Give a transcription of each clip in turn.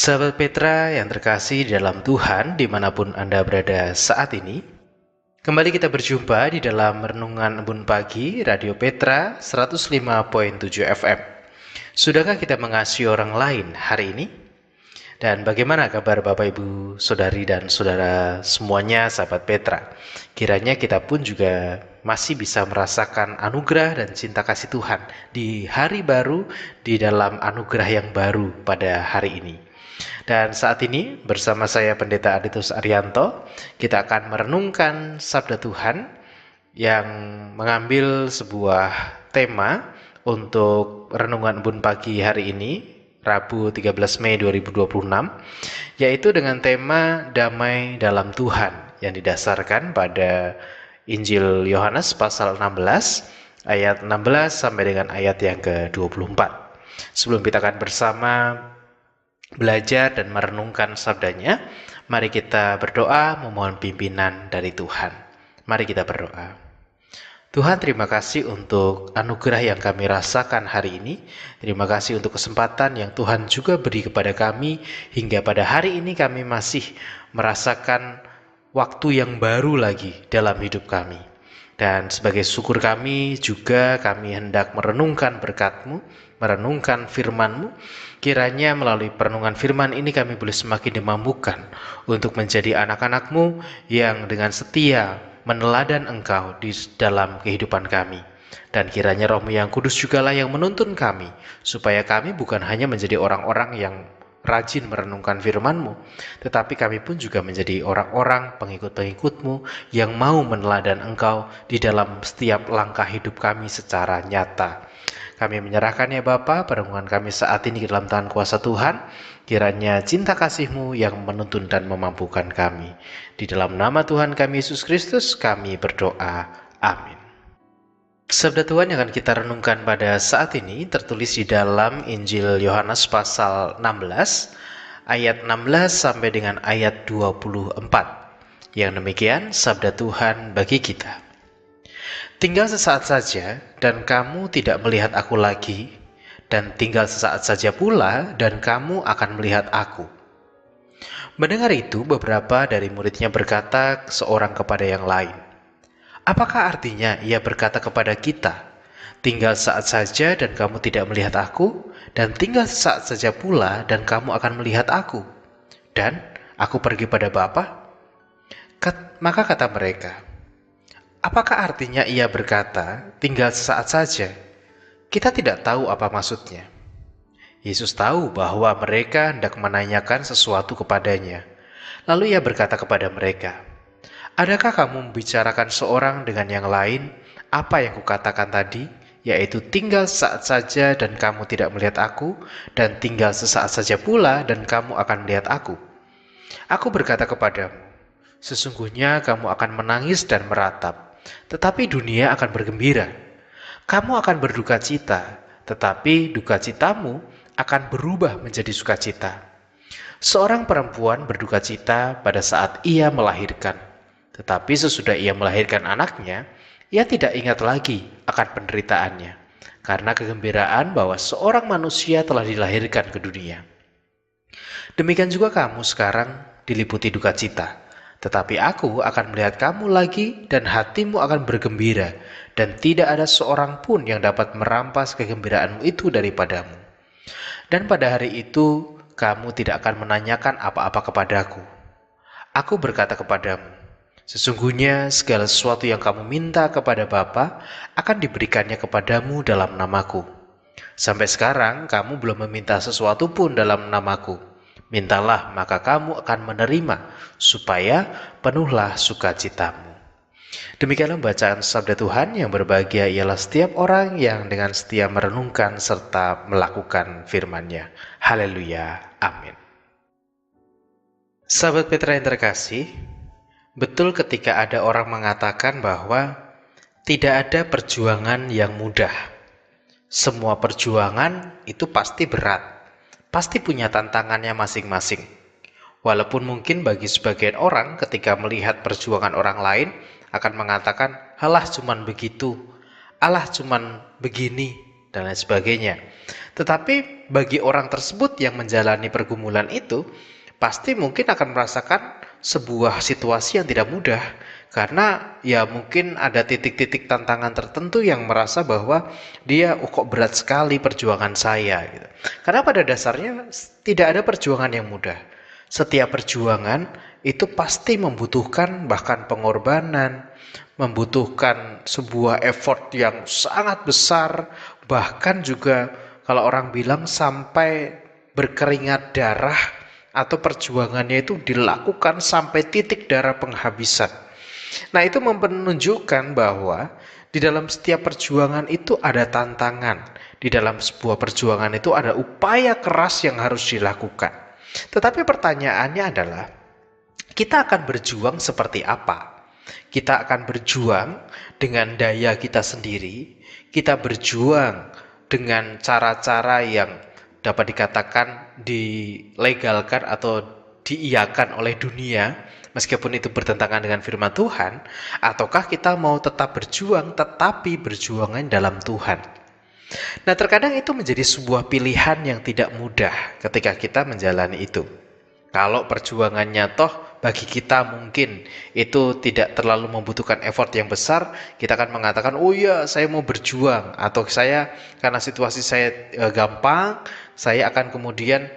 Sahabat Petra yang terkasih di dalam Tuhan dimanapun Anda berada saat ini, kembali kita berjumpa di dalam Renungan Embun Pagi Radio Petra 105.7 FM. Sudahkah kita mengasihi orang lain hari ini? Dan bagaimana kabar Bapak Ibu, Saudari dan Saudara semuanya sahabat Petra? Kiranya kita pun juga masih bisa merasakan anugerah dan cinta kasih Tuhan di hari baru, di dalam anugerah yang baru pada hari ini. Dan saat ini bersama saya Pendeta Aditus Arianto, kita akan merenungkan Sabda Tuhan yang mengambil sebuah tema untuk Renungan Embun Pagi hari ini, Rabu 13 Mei 2026, yaitu dengan tema Damai dalam Tuhan yang didasarkan pada Injil Yohanes pasal 16 ayat 16 sampai dengan ayat yang ke-24. Sebelum kita akan bersama belajar dan merenungkan sabdanya, mari kita berdoa memohon pimpinan dari Tuhan. Mari kita berdoa. Tuhan, terima kasih untuk anugerah yang kami rasakan hari ini. Terima kasih untuk kesempatan yang Tuhan juga beri kepada kami, hingga pada hari ini kami masih merasakan waktu yang baru lagi dalam hidup kami. Dan sebagai syukur kami juga kami hendak merenungkan berkat-Mu, merenungkan firman-Mu. Kiranya melalui perenungan firman ini kami boleh semakin dimampukan untuk menjadi anak-anak-Mu yang dengan setia meneladan Engkau di dalam kehidupan kami. Dan kiranya Roh-Mu yang kudus jugalah yang menuntun kami, supaya kami bukan hanya menjadi orang-orang yang rajin merenungkan firman-Mu, tetapi kami pun juga menjadi orang-orang pengikut-pengikut-Mu yang mau meneladan Engkau di dalam setiap langkah hidup kami secara nyata. Kami menyerahkan ya Bapa perenungan kami saat ini ke dalam tangan kuasa Tuhan. Kiranya cinta kasih-Mu yang menuntun dan memampukan kami. Di dalam nama Tuhan kami Yesus Kristus kami berdoa. Amin. Sabda Tuhan yang akan kita renungkan pada saat ini tertulis di dalam Injil Yohanes pasal 16 ayat 16 sampai dengan ayat 24. Yang demikian sabda Tuhan bagi kita. Tinggal sesaat saja dan kamu tidak melihat aku lagi, dan tinggal sesaat saja pula dan kamu akan melihat aku. Mendengar itu, beberapa dari muridnya berkata seorang kepada yang lain, apakah artinya ia berkata kepada kita, tinggal saat saja dan kamu tidak melihat aku, dan tinggal sesaat saja pula dan kamu akan melihat aku, dan aku pergi pada Bapa? Maka kata mereka, apakah artinya ia berkata, tinggal sesaat saja? Kita tidak tahu apa maksudnya. Yesus tahu bahwa mereka hendak menanyakan sesuatu kepadanya. Lalu ia berkata kepada mereka, adakah kamu membicarakan seorang dengan yang lain apa yang kukatakan tadi, yaitu tinggal sesaat saja dan kamu tidak melihat aku, dan tinggal sesaat saja pula dan kamu akan melihat aku? Aku berkata kepadamu, sesungguhnya kamu akan menangis dan meratap, tetapi dunia akan bergembira. Kamu akan berduka cita, tetapi duka citamu akan berubah menjadi sukacita. Seorang perempuan berduka cita pada saat ia melahirkan, tetapi sesudah ia melahirkan anaknya, ia tidak ingat lagi akan penderitaannya, karena kegembiraan bahwa seorang manusia telah dilahirkan ke dunia. Demikian juga kamu sekarang diliputi duka cita, tetapi aku akan melihat kamu lagi dan hatimu akan bergembira, dan tidak ada seorang pun yang dapat merampas kegembiraanmu itu daripadamu. Dan pada hari itu kamu tidak akan menanyakan apa-apa kepadaku. Aku berkata kepadamu, sesungguhnya segala sesuatu yang kamu minta kepada Bapa akan diberikannya kepadamu dalam namaku. Sampai sekarang kamu belum meminta sesuatu pun dalam namaku. Mintalah maka kamu akan menerima, supaya penuhlah sukacitamu. Demikianlah bacaan sabda Tuhan. Yang berbahagia ialah setiap orang yang dengan setia merenungkan serta melakukan firman-Nya. Haleluya. Amin. Sahabat Petra yang terkasih, betul ketika ada orang mengatakan bahwa tidak ada perjuangan yang mudah. Semua perjuangan itu pasti berat, pasti punya tantangannya masing-masing. Walaupun mungkin bagi sebagian orang ketika melihat perjuangan orang lain akan mengatakan, halah cuman begitu, alah cuman begini. dan lain sebagainya. Tetapi bagi orang tersebut yang menjalani pergumulan itu, pasti mungkin akan merasakan sebuah situasi yang tidak mudah, karena ya mungkin ada titik-titik tantangan tertentu yang merasa bahwa dia kok berat sekali perjuangan saya gitu. Karena pada dasarnya tidak ada perjuangan yang mudah. Setiap perjuangan itu pasti membutuhkan bahkan pengorbanan, membutuhkan sebuah effort yang sangat besar, bahkan juga kalau orang bilang sampai berkeringat darah, atau perjuangannya itu dilakukan sampai titik darah penghabisan. Nah, itu menunjukkan bahwa di dalam setiap perjuangan itu ada tantangan. Di dalam sebuah perjuangan itu ada upaya keras yang harus dilakukan. Tetapi pertanyaannya adalah, kita akan berjuang seperti apa? Kita akan berjuang dengan daya kita sendiri. Kita berjuang dengan cara-cara yang dapat dikatakan dilegalkan atau diiyakan oleh dunia, meskipun itu bertentangan dengan firman Tuhan, ataukah kita mau tetap berjuang tetapi berjuangan dalam Tuhan? Nah, terkadang itu menjadi sebuah pilihan yang tidak mudah ketika kita menjalani itu. Kalau perjuangannya toh bagi kita mungkin itu tidak terlalu membutuhkan effort yang besar, kita akan mengatakan, oh iya saya mau berjuang, atau saya karena situasi saya gampang, saya akan kemudian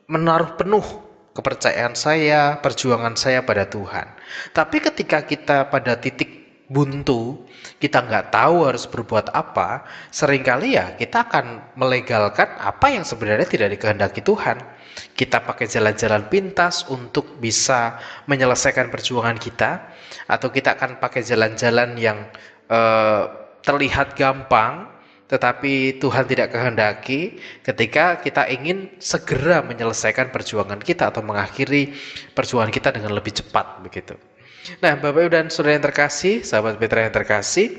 menaruh penuh kepercayaan saya, perjuangan saya pada Tuhan. Tapi ketika kita pada titik buntu, kita nggak tahu harus berbuat apa, seringkali ya kita akan melegalkan apa yang sebenarnya tidak dikehendaki Tuhan. Kita pakai jalan-jalan pintas untuk bisa menyelesaikan perjuangan kita, atau kita akan pakai jalan-jalan yang terlihat gampang, tetapi Tuhan tidak kehendaki ketika kita ingin segera menyelesaikan perjuangan kita atau mengakhiri perjuangan kita dengan lebih cepat begitu. Nah, Bapak Ibu dan Saudara yang terkasih, sahabat Petra yang terkasih,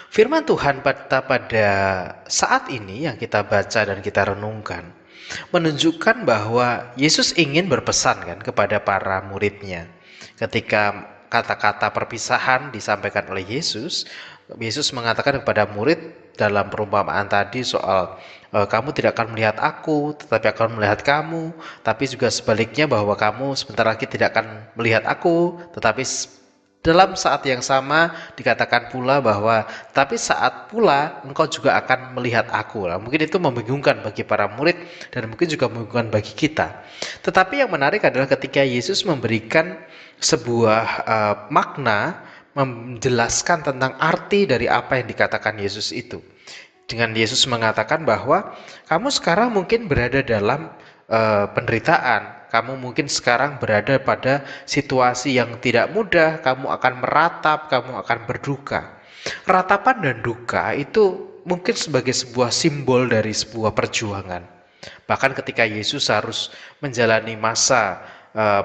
firman Tuhan pada saat ini yang kita baca dan kita renungkan menunjukkan bahwa Yesus ingin berpesan kan kepada para muridnya. Ketika kata-kata perpisahan disampaikan oleh Yesus, Yesus mengatakan kepada murid dalam perumpamaan tadi soal kamu tidak akan melihat aku, tetapi akan melihat kamu. Tapi juga sebaliknya bahwa kamu sebentar lagi tidak akan melihat aku, tetapi dalam saat yang sama dikatakan pula bahwa tapi saat pula engkau juga akan melihat aku. Nah, mungkin itu membingungkan bagi para murid dan mungkin juga membingungkan bagi kita. Tetapi yang menarik adalah ketika Yesus memberikan sebuah makna, menjelaskan tentang arti dari apa yang dikatakan Yesus itu. Dengan Yesus mengatakan bahwa kamu sekarang mungkin berada dalam penderitaan, kamu mungkin sekarang berada pada situasi yang tidak mudah, kamu akan meratap, kamu akan berduka. Ratapan dan duka itu mungkin sebagai sebuah simbol dari sebuah perjuangan. Bahkan ketika Yesus harus menjalani masa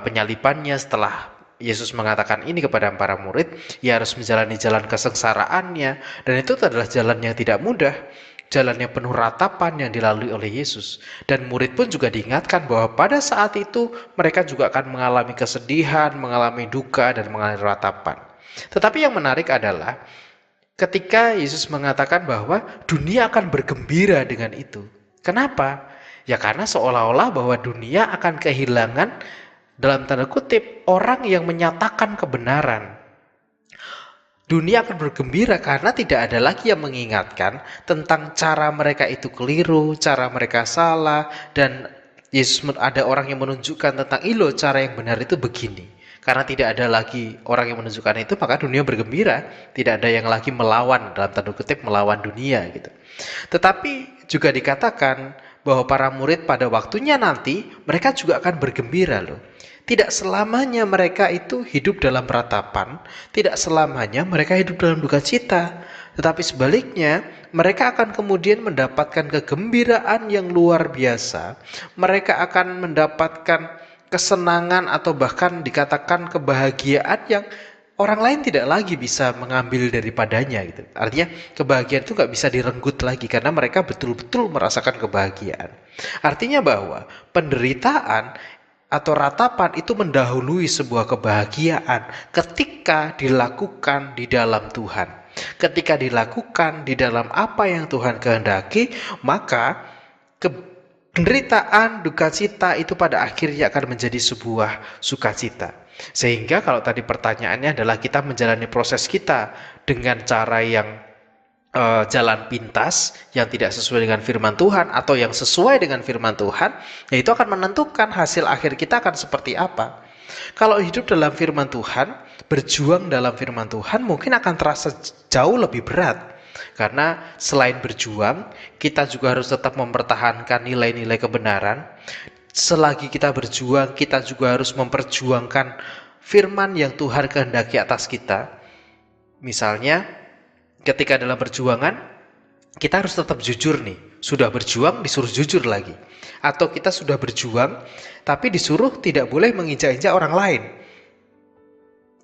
penyalibannya, setelah Yesus mengatakan ini kepada para murid, ia harus menjalani jalan kesengsaraannya, dan itu adalah jalan yang tidak mudah, jalan yang penuh ratapan yang dilalui oleh Yesus. Dan murid pun juga diingatkan bahwa pada saat itu mereka juga akan mengalami kesedihan, mengalami duka, dan mengalami ratapan. Tetapi yang menarik adalah ketika Yesus mengatakan bahwa dunia akan bergembira dengan itu. Kenapa? Ya karena seolah-olah bahwa dunia akan kehilangan, dalam tanda kutip, orang yang menyatakan kebenaran. Dunia akan bergembira karena tidak ada lagi yang mengingatkan tentang cara mereka itu keliru, cara mereka salah, dan Yesus ada orang yang menunjukkan tentang cara yang benar itu begini. Karena tidak ada lagi orang yang menunjukkan itu, maka dunia bergembira. Tidak ada yang lagi melawan, dalam tanda kutip melawan dunia gitu. Tetapi juga dikatakan bahwa para murid pada waktunya nanti mereka juga akan bergembira loh. Tidak selamanya mereka itu hidup dalam ratapan, tidak selamanya mereka hidup dalam duka cita, tetapi sebaliknya mereka akan kemudian mendapatkan kegembiraan yang luar biasa. Mereka akan mendapatkan kesenangan atau bahkan dikatakan kebahagiaan yang orang lain tidak lagi bisa mengambil daripadanya gitu. Artinya kebahagiaan itu nggak bisa direnggut lagi karena mereka betul-betul merasakan kebahagiaan. Artinya bahwa penderitaan atau ratapan itu mendahului sebuah kebahagiaan ketika dilakukan di dalam Tuhan. Ketika dilakukan di dalam apa yang Tuhan kehendaki, maka penderitaan, duka cita itu pada akhirnya akan menjadi sebuah sukacita. Sehingga kalau tadi pertanyaannya adalah kita menjalani proses kita dengan cara yang jalan pintas, yang tidak sesuai dengan firman Tuhan atau yang sesuai dengan firman Tuhan, ya itu akan menentukan hasil akhir kita akan seperti apa. Kalau hidup dalam firman Tuhan, berjuang dalam firman Tuhan mungkin akan terasa jauh lebih berat. Karena selain berjuang, kita juga harus tetap mempertahankan nilai-nilai kebenaran. Selagi kita berjuang, kita juga harus memperjuangkan firman yang Tuhan kehendaki atas kita. Misalnya, ketika dalam perjuangan, kita harus tetap jujur nih. Sudah berjuang, disuruh jujur lagi. Atau kita sudah berjuang, tapi disuruh tidak boleh menginjak-injak orang lain.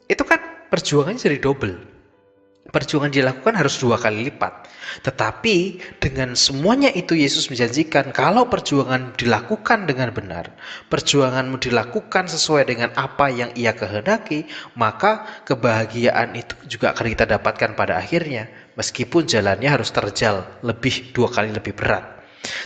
Itu kan perjuangannya jadi double. Perjuangan dilakukan harus 2 kali lipat. Tetapi dengan semuanya itu Yesus menjanjikan kalau perjuangan dilakukan dengan benar, perjuanganmu dilakukan sesuai dengan apa yang Ia kehendaki, maka kebahagiaan itu juga akan kita dapatkan pada akhirnya, meskipun jalannya harus terjal 2 kali lebih berat.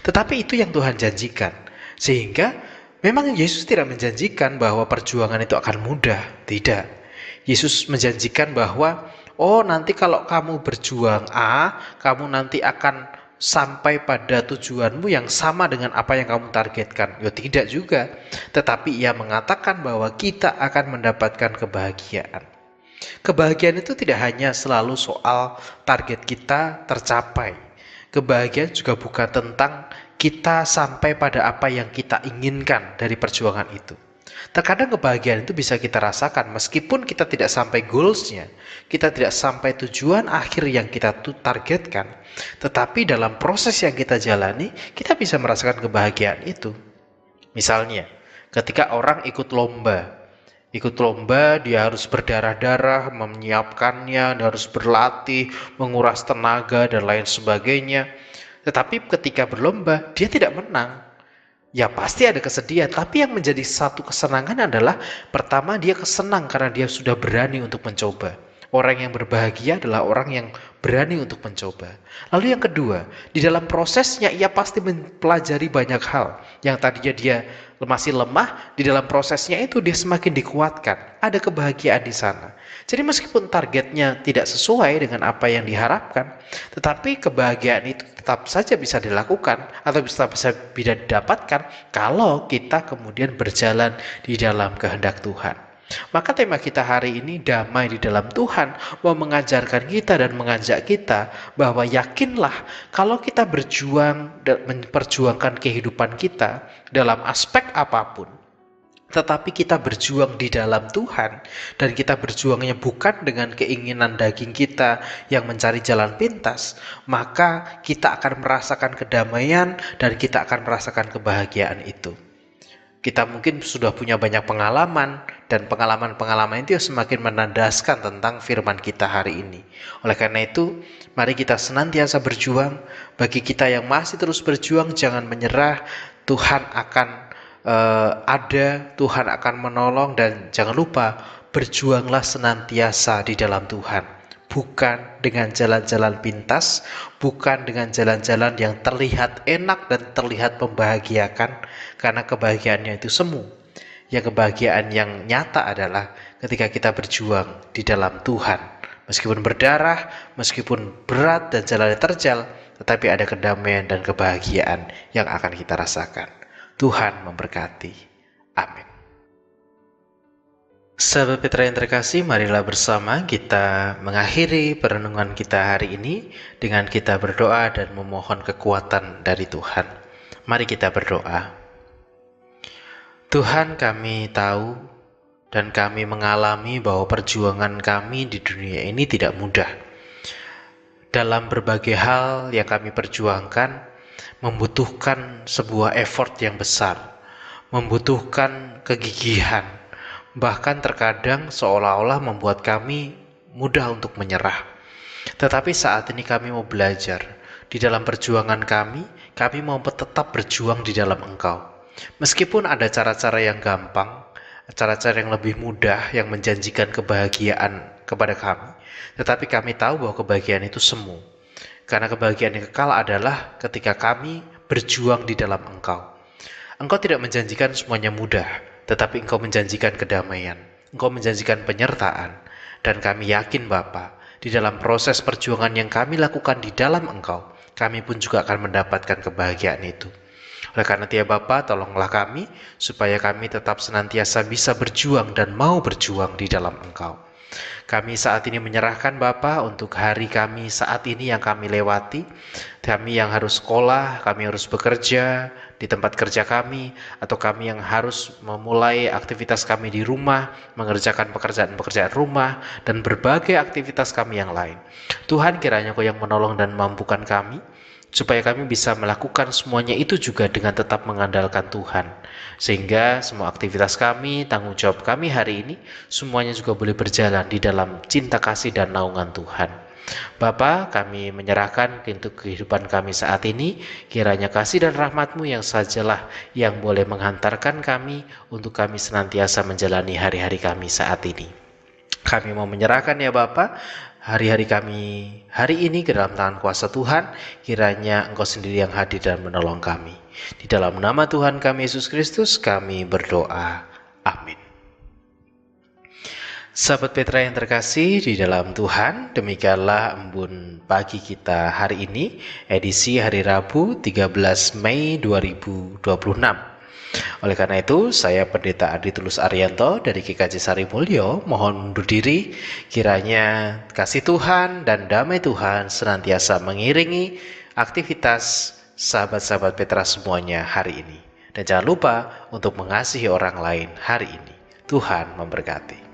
Tetapi itu yang Tuhan janjikan. Sehingga memang Yesus tidak menjanjikan bahwa perjuangan itu akan mudah. Tidak. Yesus menjanjikan bahwa nanti kalau kamu berjuang A, kamu nanti akan sampai pada tujuanmu yang sama dengan apa yang kamu targetkan. Ya tidak juga. Tetapi Ia mengatakan bahwa kita akan mendapatkan kebahagiaan. Kebahagiaan itu tidak hanya selalu soal target kita tercapai. Kebahagiaan juga bukan tentang kita sampai pada apa yang kita inginkan dari perjuangan itu. Terkadang kebahagiaan itu bisa kita rasakan meskipun kita tidak sampai goalsnya, kita tidak sampai tujuan akhir yang kita targetkan. Tetapi dalam proses yang kita jalani, kita bisa merasakan kebahagiaan itu. Misalnya, ketika orang ikut lomba dia harus berdarah-darah, menyiapkannya, dia harus berlatih, menguras tenaga dan lain sebagainya. Tetapi ketika berlomba, dia tidak menang. Ya pasti ada kesedihan, tapi yang menjadi satu kesenangan adalah pertama dia kesenang karena dia sudah berani untuk mencoba. Orang yang berbahagia adalah orang yang berani untuk mencoba. Lalu yang kedua, di dalam prosesnya ia pasti mempelajari banyak hal. Yang tadinya dia masih lemah, di dalam prosesnya itu dia semakin dikuatkan. Ada kebahagiaan di sana. Jadi meskipun targetnya tidak sesuai dengan apa yang diharapkan, tetapi kebahagiaan itu tetap saja bisa dilakukan atau bisa didapatkan kalau kita kemudian berjalan di dalam kehendak Tuhan. Maka tema kita hari ini, damai di dalam Tuhan, mau mengajarkan kita dan mengajak kita bahwa yakinlah kalau kita berjuang dan memperjuangkan kehidupan kita dalam aspek apapun, tetapi kita berjuang di dalam Tuhan dan kita berjuangnya bukan dengan keinginan daging kita yang mencari jalan pintas, maka kita akan merasakan kedamaian dan kita akan merasakan kebahagiaan itu. Kita mungkin sudah punya banyak pengalaman dan pengalaman-pengalaman itu semakin menandaskan tentang firman kita hari ini. Oleh karena itu, mari kita senantiasa berjuang. Bagi kita yang masih terus berjuang, jangan menyerah. Tuhan akan ada, Tuhan akan menolong, dan jangan lupa berjuanglah senantiasa di dalam Tuhan. Bukan dengan jalan-jalan pintas, bukan dengan jalan-jalan yang terlihat enak dan terlihat membahagiakan, karena kebahagiaannya itu semu. Yang kebahagiaan yang nyata adalah ketika kita berjuang di dalam Tuhan. Meskipun berdarah, meskipun berat dan jalannya terjal, tetapi ada kedamaian dan kebahagiaan yang akan kita rasakan. Tuhan memberkati. Amin. Sahabat Petra yang terkasih, marilah bersama kita mengakhiri perenungan kita hari ini dengan kita berdoa dan memohon kekuatan dari Tuhan. Mari kita berdoa. Tuhan, kami tahu dan kami mengalami bahwa perjuangan kami di dunia ini tidak mudah. Dalam berbagai hal yang kami perjuangkan membutuhkan sebuah effort yang besar, membutuhkan kegigihan, bahkan terkadang seolah-olah membuat kami mudah untuk menyerah. Tetapi saat ini kami mau belajar. Di dalam perjuangan kami mau tetap berjuang di dalam Engkau. Meskipun ada cara-cara yang gampang, cara-cara yang lebih mudah yang menjanjikan kebahagiaan kepada kami, tetapi kami tahu bahwa kebahagiaan itu semu. Karena kebahagiaan yang kekal adalah ketika kami berjuang di dalam Engkau. Engkau tidak menjanjikan semuanya mudah, tetapi Engkau menjanjikan kedamaian. Engkau menjanjikan penyertaan. Dan kami yakin Bapa, di dalam proses perjuangan yang kami lakukan di dalam Engkau, kami pun juga akan mendapatkan kebahagiaan itu. Oleh karena itu ya Bapa, tolonglah kami, supaya kami tetap senantiasa bisa berjuang dan mau berjuang di dalam Engkau. Kami saat ini menyerahkan Bapa untuk hari kami saat ini yang kami lewati. Kami yang harus sekolah, kami harus bekerja di tempat kerja kami, atau kami yang harus memulai aktivitas kami di rumah, mengerjakan pekerjaan-pekerjaan rumah, dan berbagai aktivitas kami yang lain. Tuhan, kiranya Kau yang menolong dan mampukan kami, supaya kami bisa melakukan semuanya itu juga dengan tetap mengandalkan Tuhan. Sehingga semua aktivitas kami, tanggung jawab kami hari ini, semuanya juga boleh berjalan di dalam cinta kasih dan naungan Tuhan. Bapa, kami menyerahkan untuk kehidupan kami saat ini, kiranya kasih dan rahmat-Mu yang sajalah yang boleh menghantarkan kami untuk kami senantiasa menjalani hari-hari kami saat ini. Kami mau menyerahkan ya Bapa, hari-hari kami hari ini ke dalam tangan kuasa Tuhan, kiranya Engkau sendiri yang hadir dan menolong kami. Di dalam nama Tuhan kami Yesus Kristus kami berdoa. Amin. Sahabat Petra yang terkasih di dalam Tuhan, demikianlah embun pagi kita hari ini, edisi hari Rabu 13 Mei 2026. Oleh karena itu, saya Pendeta Adi Tulus Arianto dari GKJ Sari Mulyo mohon undur diri. Kiranya kasih Tuhan dan damai Tuhan senantiasa mengiringi aktivitas sahabat-sahabat Petra semuanya hari ini. Dan jangan lupa untuk mengasihi orang lain hari ini. Tuhan memberkati.